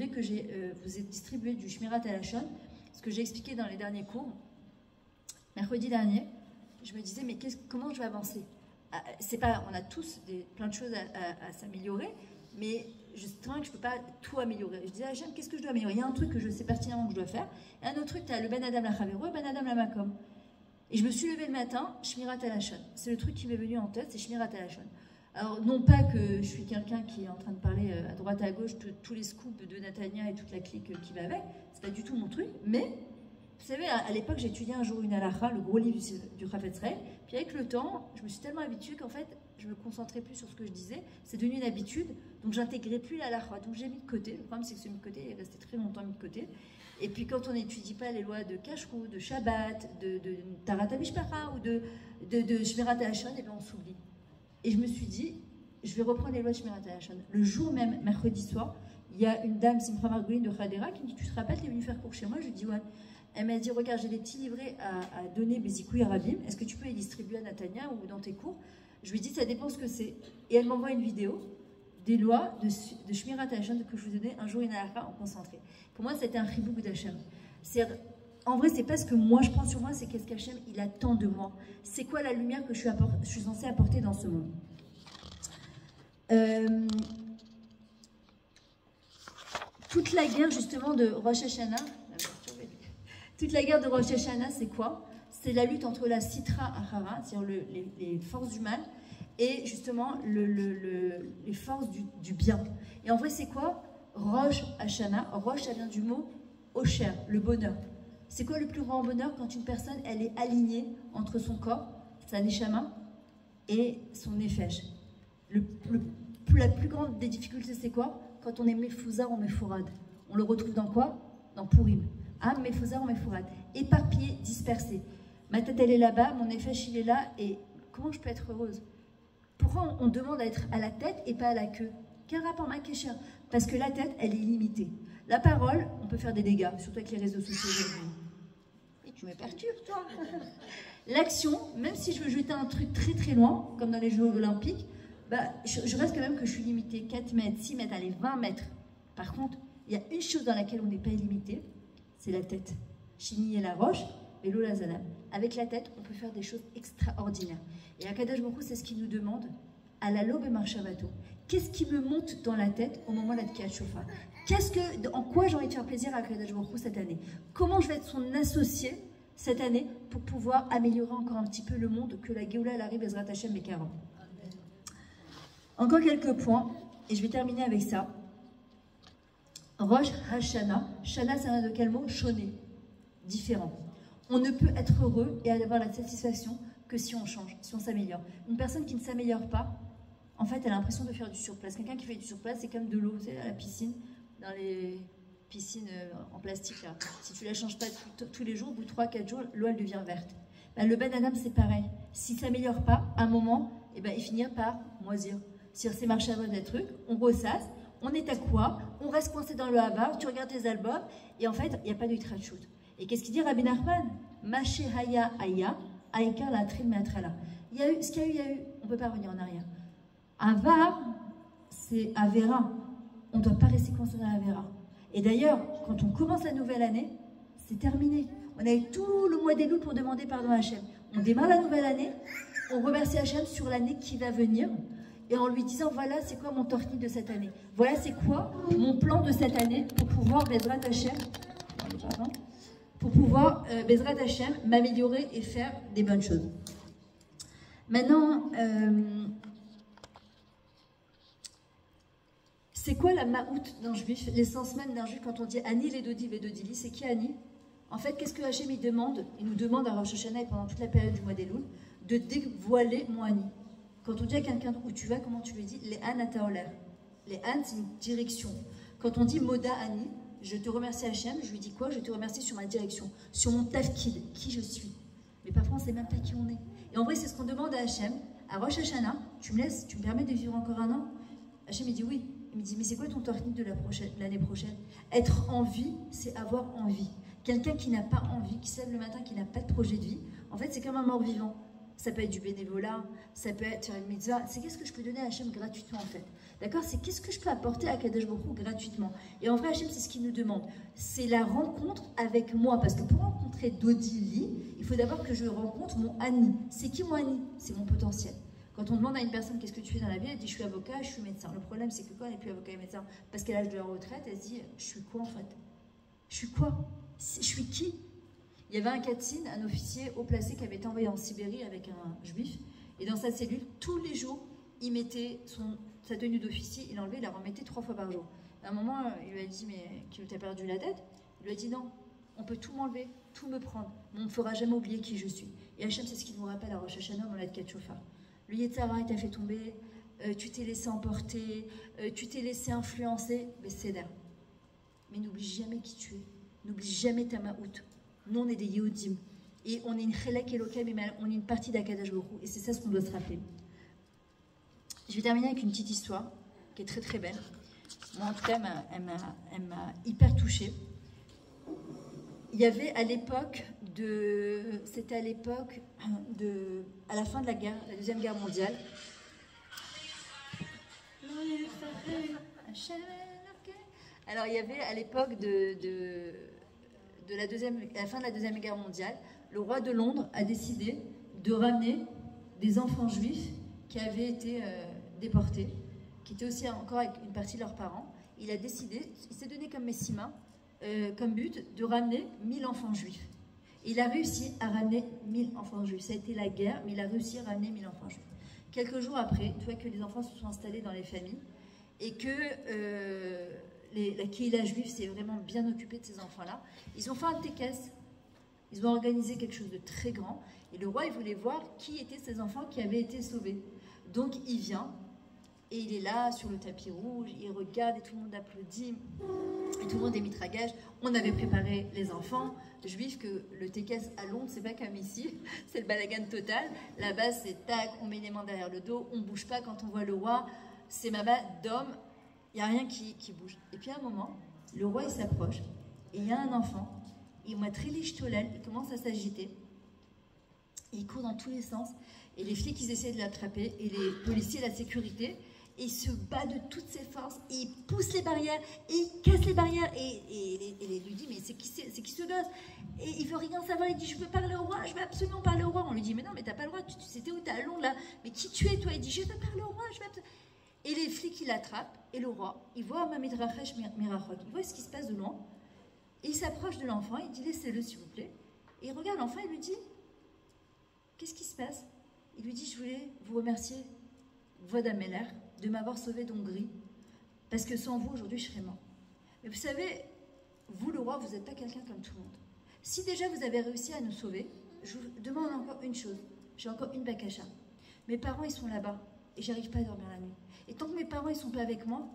que vous ai distribués du Shmirat Halashon, ce que j'ai expliqué dans les derniers cours, mercredi dernier, je me disais, mais comment je vais avancer? C'est pas, on a tous plein de choses à s'améliorer, mais justement que je ne peux pas tout améliorer. Je disais à Hachem, qu'est-ce que je dois améliorer? Il y a un truc que je sais pertinemment que je dois faire, et un autre truc, tu as le Ben Adam la Chavero et Ben Adam la Makom. Et je me suis levée le matin, Shmirat Halashon. C'est le truc qui m'est venu en tête, c'est Shmirat Halashon. Alors, non pas que je suis quelqu'un qui est en train de parler à droite à gauche de tous les scoops de Natania et toute la clique qui va avec, c'est pas du tout mon truc, mais vous savez, à l'époque, j'ai étudié un jour une halakha, le gros livre du Chafetz Chaim, puis avec le temps, je me suis tellement habituée qu'en fait, je me concentrais plus sur ce que je disais, c'est devenu une habitude, donc j'intégrais plus la halakha, donc j'ai mis de côté. Le problème, c'est que ce mis de côté, il est resté très longtemps mis de côté. Et puis quand on n'étudie pas les lois de Kashrut, de Shabbat, de Tarat HaMishpacha ou de Shmirat Halashon, et bien on s'oublie. Et je me suis dit, je vais reprendre les lois de Shmirat Halashon. Le jour même, mercredi soir, il y a une dame, Simcha Margolin de Khadera, qui me dit, tu te rappelles, tu es venue faire cours chez moi? Je lui dis, ouais. Elle m'a dit, regarde, j'ai des petits livrets à donner, Bézikoui Arabim, est-ce que tu peux les distribuer à Natania ou dans tes cours? Je lui dis, ça dépend ce que c'est. Et elle m'envoie une vidéo des lois de Shmirat Halashon que je vous donnais un jour une halakha en concentré. Pour moi, c'était un chibouk d'Hachem. En vrai, c'est pas ce que moi je prends sur moi, c'est qu'est-ce qu'Hachem il attend de moi. C'est quoi la lumière que je suis censée apporter dans ce monde. Toute la guerre justement de Rosh Hashanah, toute la guerre de Rosh Hashanah, c'est quoi? C'est la lutte entre la Sitra Achara, c'est-à-dire les forces du mal, et justement les forces du bien. Et en vrai, c'est quoi? Rosh Hashanah, Rosh, ça vient du mot Osher, le bonheur. C'est quoi le plus grand bonheur? Quand une personne, elle est alignée entre son corps, sa neshama, et son nefesh. La plus grande des difficultés, c'est quoi? Quand on est mefouzar ou mefourad. On le retrouve dans quoi? Dans Purim. Ah, mefouzar ou mefourad. Éparpillé, dispersé. Ma tête, elle est là-bas, mon nefesh, il est là, et comment je peux être heureuse? Pourquoi on demande à être à la tête et pas à la queue? Quel rapport, ma kécher? Parce que la tête, elle est limitée. La parole, on peut faire des dégâts, surtout avec les réseaux sociaux aujourd'hui. Et tu me perturbes, toi. L'action, même si je veux jeter un truc très très loin, comme dans les Jeux Olympiques, bah, je reste quand même que je suis limitée. 4 mètres, 6 mètres, allez, 20 mètres. Par contre, il y a une chose dans laquelle on n'est pas illimité, c'est la tête. Chini et la roche, et l'eau la zanam. Avec la tête, on peut faire des choses extraordinaires. Et à Kadosh Baruch Hu, c'est ce qu'il nous demande à la lobe et marchavato. Qu'est-ce qui me monte dans la tête au moment de la Tkiyat Shofar? En quoi j'ai envie de faire plaisir à Kadosh Baruch Hu cette année? Comment je vais être son associé cette année pour pouvoir améliorer encore un petit peu le monde, que la Géoula elle arrive, Ezrat Hashem et 40. Encore quelques points, et je vais terminer avec ça. Rosh Hashanah. Shana, ça vient de quel mot? Shoné. Différent. On ne peut être heureux et avoir la satisfaction que si on change, si on s'améliore. Une personne qui ne s'améliore pas, en fait, elle a l'impression de faire du surplace. Quelqu'un qui fait du surplace, c'est comme de l'eau, c'est à la piscine, dans les piscines en plastique. Là. Si tu ne la changes pas tous les jours, au bout de 3-4 jours, l'eau, elle devient verte. Ben, le Ben Adam, c'est pareil. S'il ne s'améliore pas, à un moment, eh ben, il finira par moisir. C'est marché à des trucs, on ressasse, on est à quoi? On reste coincé dans le havard, tu regardes tes albums, et en fait, il n'y a pas de trachut. Et qu'est-ce qu'il dit Rabbi Nachman? Maché haya haya, aïkar la trim me'atrala. Il y a eu, ce qu'il y a eu, on ne peut pas revenir en arrière. Avar, c'est Avera. On ne doit pas rester coincé dans Avera. Et d'ailleurs, quand on commence la nouvelle année, c'est terminé. On a eu tout le mois d'Elul pour demander pardon à Hachem. On démarre la nouvelle année, on remercie Hachem sur l'année qui va venir, et en lui disant, voilà, c'est quoi mon torni de cette année? Voilà, c'est quoi mon plan de cette année pour pouvoir, Bezrat Hachem, pour pouvoir, Bezrat Hashem, m'améliorer et faire des bonnes choses. Maintenant, c'est quoi la ma'out d'un juif, l'essence même d'un juif? Quand on dit Ani Ledodi Vedodili, c'est qui Ani? En fait, qu'est-ce que Hachem demande? Il nous demande à Rosh Hashanah et pendant toute la période du mois d'Elul de dévoiler mon Ani. Quand on dit à quelqu'un où tu vas, comment tu lui dis? Les An Ataoler. Les An, c'est une direction. Quand on dit Moda Ani, je te remercie Hachem, je lui dis quoi? Je te remercie sur ma direction, sur mon tafkid, qui je suis. Mais parfois, on ne sait même pas qui on est. Et en vrai, c'est ce qu'on demande à Hachem. À Rosh Hashanah, tu me permets de vivre encore un an? Hachem, il dit oui. Il me dit, mais c'est quoi ton technique de l'année prochaine? Être en vie, c'est avoir envie. Quelqu'un qui n'a pas envie, qui se lève le matin, qui n'a pas de projet de vie, en fait, c'est comme un mort-vivant. Ça peut être du bénévolat, ça peut être une mitzvah. C'est qu'est-ce que je peux donner à Hachem gratuitement, en fait. D'accord? C'est qu'est-ce que je peux apporter à Kadosh Baruch Hu gratuitement. Et en vrai, Hachem, c'est ce qu'il nous demande. C'est la rencontre avec moi. Parce que pour rencontrer Dodili, il faut d'abord que je rencontre mon Ani. C'est qui mon Ani? C'est mon potentiel. Quand on demande à une personne qu'est-ce que tu fais dans la vie, elle dit je suis avocat, je suis médecin. Le problème c'est que quand elle n'est plus avocat et médecin, parce qu'à l'âge de la retraite, elle se dit je suis quoi en fait? Je suis quoi? Je suis qui? Il y avait un Katzin, un officier haut placé qui avait été envoyé en Sibérie avec un juif, et dans sa cellule, tous les jours, il mettait sa tenue d'officier, il l'enlevait, il la remettait 3 fois par jour. À un moment, il lui a dit mais tu as perdu la tête? Il lui a dit non, on peut tout m'enlever, tout me prendre, mais on ne me fera jamais oublier qui je suis. Et Hachem, c'est ce qu'il nous rappelle à Rosh Hashanah, on l'a de Ketchofar. Le Yetzara, il t'a fait tomber, tu t'es laissé emporter, tu t'es laissé influencer, mais c'est là. Mais n'oublie jamais qui tu es, n'oublie jamais ta ma'out. Nous, on est des Yehudim, et on est une Chelek Elokem, on est une partie d'Akadosh Baruch Hu, et c'est ça ce qu'on doit se rappeler. Je vais terminer avec une petite histoire, qui est très très belle. Moi, en tout cas, elle m'a hyper touchée. Il y avait à l'époque c'était à l'époque à la fin de la Deuxième Guerre mondiale. Alors il y avait à l'époque à la fin de la Deuxième Guerre mondiale, le roi de Londres a décidé de ramener des enfants juifs qui avaient été déportés, qui étaient aussi encore avec une partie de leurs parents. Il s'est donné comme messima, comme but de ramener 1000 enfants juifs. Et il a réussi à ramener 1000 enfants juifs. Ça a été la guerre, mais il a réussi à ramener 1000 enfants juifs. Quelques jours après, une fois que les enfants se sont installés dans les familles et que la Kehila juive s'est vraiment bien occupée de ces enfants-là, ils ont fait un tékes. Ils ont organisé quelque chose de très grand. Et le roi, il voulait voir qui étaient ces enfants qui avaient été sauvés. Donc il vient. Et il est là, sur le tapis rouge, il regarde et tout le monde applaudit. Et tout le monde est mitragage. On avait préparé les enfants juifs que le tékes à Londres, c'est pas comme ici, c'est le balagan total. Là-bas, c'est tac, on met les mains derrière le dos, on bouge pas quand on voit le roi. C'est Maba d'homme, il n'y a rien qui bouge. Et puis à un moment, le roi, il s'approche, et il y a un enfant, il m'a très lichtolel, il commence à s'agiter. Il court dans tous les sens, et les flics, ils essaient de l'attraper, et les policiers, la sécurité, et il se bat de toutes ses forces, et il pousse les barrières, et il casse les barrières, et lui dit, mais c'est qui ce gosse? Et il veut rien savoir, il dit, je veux parler au roi, je veux absolument parler au roi. On lui dit, mais non, mais t'as pas le droit, c'était où, t'es à Londres là, mais qui tu es toi? Il dit, je veux parler au roi, je veux absolument... Et les flics, ils l'attrapent, et le roi, il voit Mamid Rachesh Mirachok, il voit ce qui se passe de loin, et il s'approche de l'enfant, il dit, laissez-le s'il vous plaît, et il regarde l'enfant, il lui dit, qu'est-ce qui se passe? Il lui dit, je voulais vous remercier, Vodameller, de m'avoir sauvé d'Hongrie, parce que sans vous, aujourd'hui, je serais mort. Mais vous savez, vous, le roi, vous n'êtes pas quelqu'un comme tout le monde. Si déjà vous avez réussi à nous sauver, je vous demande encore une chose. J'ai encore une bakasha. Mes parents, ils sont là-bas, et j'arrive pas à dormir la nuit. Et tant que mes parents, ils sont pas avec moi,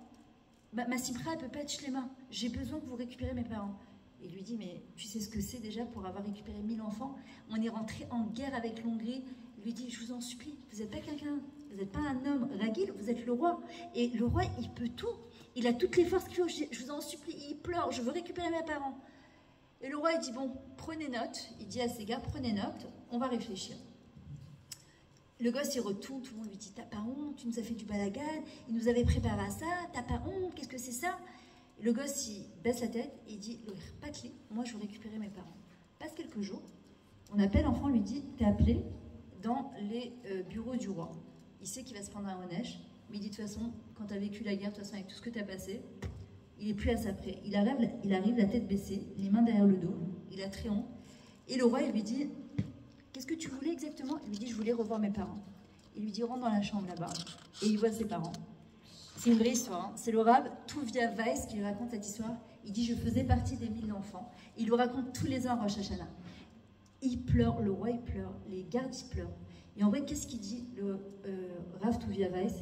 ma simra, elle peut pas être shlema. J'ai besoin que vous récupérez mes parents. Et il lui dit, mais tu sais ce que c'est déjà pour avoir récupéré 1000 enfants? On est rentré en guerre avec l'Hongrie. Il lui dit, je vous en supplie, vous n'êtes pas quelqu'un, vous n'êtes pas un homme ragil, vous êtes le roi. Et le roi, il peut tout. Il a toutes les forces qu'il faut. Je vous en supplie, il pleure, je veux récupérer mes parents. Et le roi, il dit, bon, prenez note. Il dit à ses gars, prenez note, on va réfléchir. Le gosse, il retourne, tout le monde lui dit, t'as pas honte, tu nous as fait du balagan, il nous avait préparé à ça, t'as pas honte, qu'est-ce que c'est ça? Et le gosse, il baisse la tête, et il dit, Patli, moi je veux récupérer mes parents. Passe quelques jours, on appelle l'enfant, on lui dit, t'es appelé dans les bureaux du roi. Il sait qu'il va se prendre un Onesh, mais il dit, de toute façon, quand t'as vécu la guerre, de toute façon, avec tout ce que t'as passé, il est plus à sa près. Il arrive la tête baissée, les mains derrière le dos, il a très honte. Et le roi, il lui dit, qu'est-ce que tu voulais exactement? Il lui dit, je voulais revoir mes parents. Il lui dit, rentre dans la chambre là-bas. Et il voit ses parents. C'est une vraie histoire. Hein. C'est le Rav Tuvia Weiss qui lui raconte cette histoire. Il dit, je faisais partie des 1000 enfants. Il lui raconte tous les ans à Rosh Hashanah. Il pleure, le roi il pleure, les gardes ils pleurent. Et en vrai, qu'est-ce qu'il dit, le Rav Tuvia Weiss?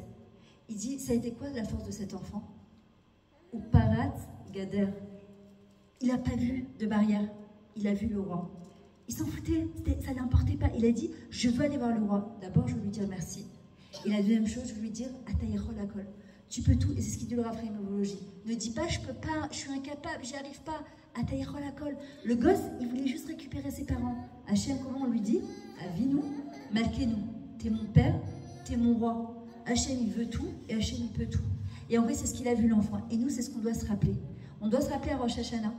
Il dit, ça a été quoi la force de cet enfant? Ou Parat Gader. Il n'a pas vu de barrière. Il a vu le roi. Il s'en foutait, ça ne l'importait pas. Il a dit, je veux aller voir le roi. D'abord, je veux lui dire merci. Et la deuxième chose, je veux lui dire, Atayechol Akol. Tu peux tout, et c'est ce qu'il dit le Rav Chaim. Ne dis pas, je peux pas, je suis incapable, j'y arrive pas. Atayechol Akol. Le gosse, il voulait juste récupérer ses parents. Hachem, comment on lui dit? Avinu, Malkenu. T'es mon père, t'es mon roi. Hachem, il veut tout, et Hachem, il peut tout. Et en vrai, c'est ce qu'il a vu l'enfant. Et nous, c'est ce qu'on doit se rappeler. On doit se rappeler à Rosh Hashanah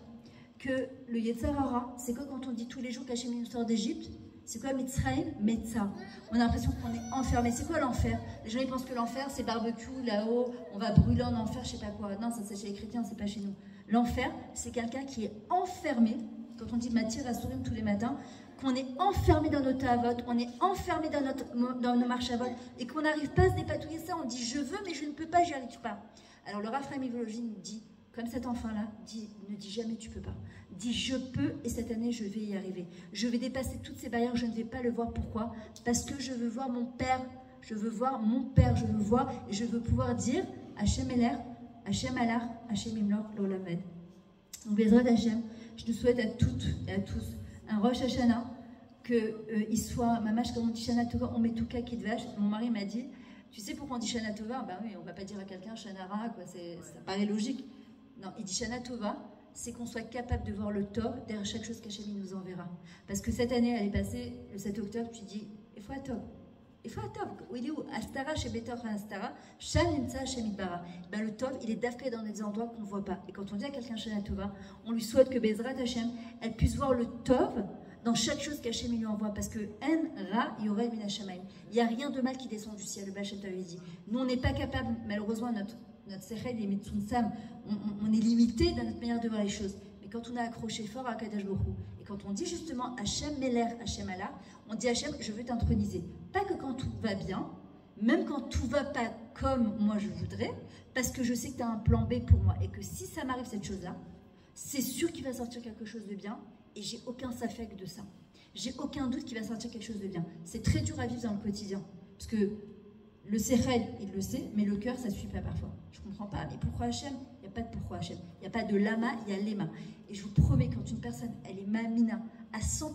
que le Yetzer Hara, c'est quoi quand on dit tous les jours qu'Hachem nous sort d'Égypte? C'est quoi Mitzrayim? Metza. On a l'impression qu'on est enfermé. C'est quoi l'enfer? Les gens ils pensent que l'enfer c'est barbecue là-haut, on va brûler en enfer, je sais pas quoi. Non, ça c'est chez les chrétiens, c'est pas chez nous. L'enfer, c'est quelqu'un qui est enfermé. Quand on dit Matir à Sourim tous les matins, qu'on est enfermé dans notre avot, on est enfermé dans nos marches avot, et qu'on n'arrive pas à se dépatouiller ça. On dit je veux, mais je ne peux pas, j'y arrive pas. Alors le Rav Chaim nous dit, comme cet enfant-là, ne dis jamais tu peux pas. Dis je peux et cette année je vais y arriver. Je vais dépasser toutes ces barrières, je ne vais pas le voir. Pourquoi? Parce que je veux voir mon père. Je veux voir mon père, je veux voir et je veux pouvoir dire Hachem Eler, Hachem Alar, Hachem Imlor, l'Olamed. Donc Bezrat Hachem, je nous souhaite à toutes et à tous un Rosh Hashanah, qu'il soit, mamash comme on dit Shana Tova, on met tout cas qui vache. Mon mari m'a dit, tu sais pourquoi on dit Shana Tova? Ben oui, on va pas dire à quelqu'un Shana Ra, quoi, ça paraît logique. Non, il dit Shana Tova, c'est qu'on soit capable de voir le tov derrière chaque chose qu'Hachem nous enverra. Parce que cette année, elle est passée, le 7 octobre, tu dis, il faut un tov. Il faut un tov. Il est où? Astara, chez Betor, Astara, Shan Nimtsa, chez Midbara. Ben, le tov, il est dafka dans des endroits qu'on ne voit pas. Et quand on dit à quelqu'un Shana Tova, on lui souhaite que Bezrat Hachem, elle puisse voir le tov dans chaque chose qu'Hachem lui envoie. Parce que En Ra, Yorel Min Hashamayim. Il n'y a rien de mal qui descend du ciel, le Bachem t'avait dit. Nous, on n'est pas capable, malheureusement, notre Sechel et Mitzun Sam, on est limité dans notre manière de voir les choses. Mais quand on a accroché fort à Kadosh Baruch Hu, et quand on dit justement Hachem Meler, Hachem Allah, on dit Hachem, je veux t'introniser. Pas que quand tout va bien, même quand tout va pas comme moi je voudrais, parce que je sais que tu as un plan B pour moi, et que si ça m'arrive cette chose-là, c'est sûr qu'il va sortir quelque chose de bien, et j'ai aucun safek de ça. J'ai aucun doute qu'il va sortir quelque chose de bien. C'est très dur à vivre dans le quotidien, parce que le Sechel, il le sait, mais le cœur, ça ne suit pas parfois. Je ne comprends pas, mais pourquoi Hachem? Il n'y a pas de pourquoi Hachem. Il n'y a pas de lama, il y a lema. Et je vous promets, quand une personne, elle est mamina à 100%,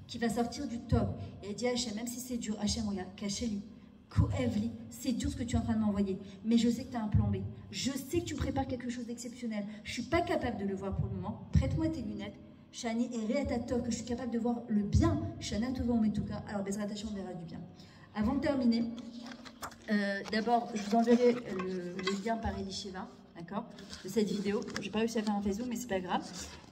qui va sortir du top, et elle dit à Hachem, même si c'est dur, Hachem, regarde, Kacheli, Koevli, c'est dur ce que tu es en train de m'envoyer, mais je sais que tu as un plan B. Je sais que tu prépares quelque chose d'exceptionnel. Je ne suis pas capable de le voir pour le moment. Prête-moi tes lunettes. Shani et Reatatov, que je suis capable de voir le bien. Shana Tova, on met tout cas. Alors, Bezrat Hachem, on verra du bien. Avant de terminer, d'abord, je vous enverrai le lien par Elisheva, d'accord, de cette vidéo. Je n'ai pas réussi à faire un Facebook, mais c'est pas grave.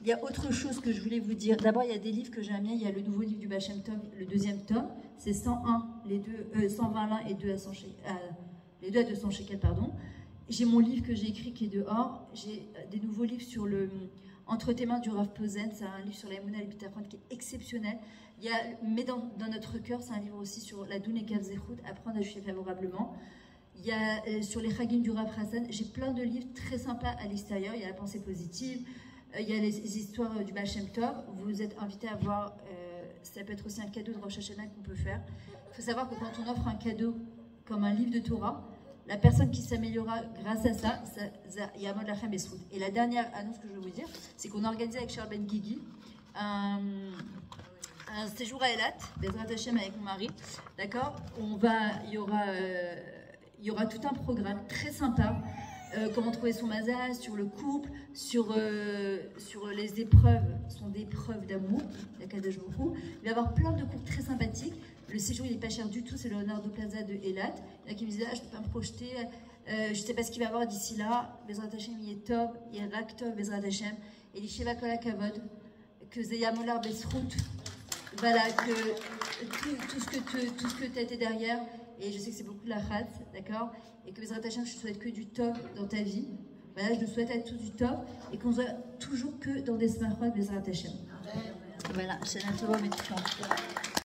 Il y a autre chose que je voulais vous dire. D'abord, il y a des livres que j'aime bien. Il y a le nouveau livre du Bachem Tov, le deuxième tome. C'est 101, 120 l'un et 2 à 100 les deux à 200 shekels, pardon. J'ai mon livre que j'ai écrit qui est dehors. J'ai des nouveaux livres sur le Entre tes mains du Rav Posen. C'est un livre sur la Emouna et le Bitachon qui est exceptionnel. Il y a, mais dans notre cœur, c'est un livre aussi sur la Doun et Kav Zechut, apprendre à juger favorablement. Il y a sur les Chagim du Rav Hassan. J'ai plein de livres très sympas à l'extérieur. Il y a la pensée positive, il y a les histoires du Baal Shem Tov. Vous êtes invités à voir, ça peut être aussi un cadeau de Rosh Hashanah qu'on peut faire. Il faut savoir que quand on offre un cadeau comme un livre de Torah, la personne qui s'améliorera grâce à ça, il y a Amod Lachem et Srout. Et la dernière annonce que je veux vous dire, c'est qu'on a organisé avec Charles Ben Guigui un séjour à Eilat, Bezrat Hachem avec mon mari, d'accord. Il y aura tout un programme très sympa, comment trouver son mazal, sur le couple, sur les épreuves, sont des épreuves d'amour, la Kadosh Baruch Hu. Il va y avoir plein de cours très sympathiques. Le séjour il n'est pas cher du tout, c'est le Leonardo Plaza de Eilat. Il y en a qui me disaient, je ne peux pas me projeter, je ne sais pas ce qu'il va y avoir d'ici là. Bezrat Hachem, il est top, il y a Rak Tov, Bezrat Hachem, et les Sheva Kol HaKavod, que Zeyamolar Besrout. Voilà, que tout ce que tu as été derrière, et je sais que c'est beaucoup la khat, d'accord, et que Bezrat Hachem, je te souhaite que du top dans ta vie. Voilà, je te souhaite à tous du top, et qu'on soit toujours que dans des smartphones Bezrat Hachem. Voilà, Shana Tova, mais tu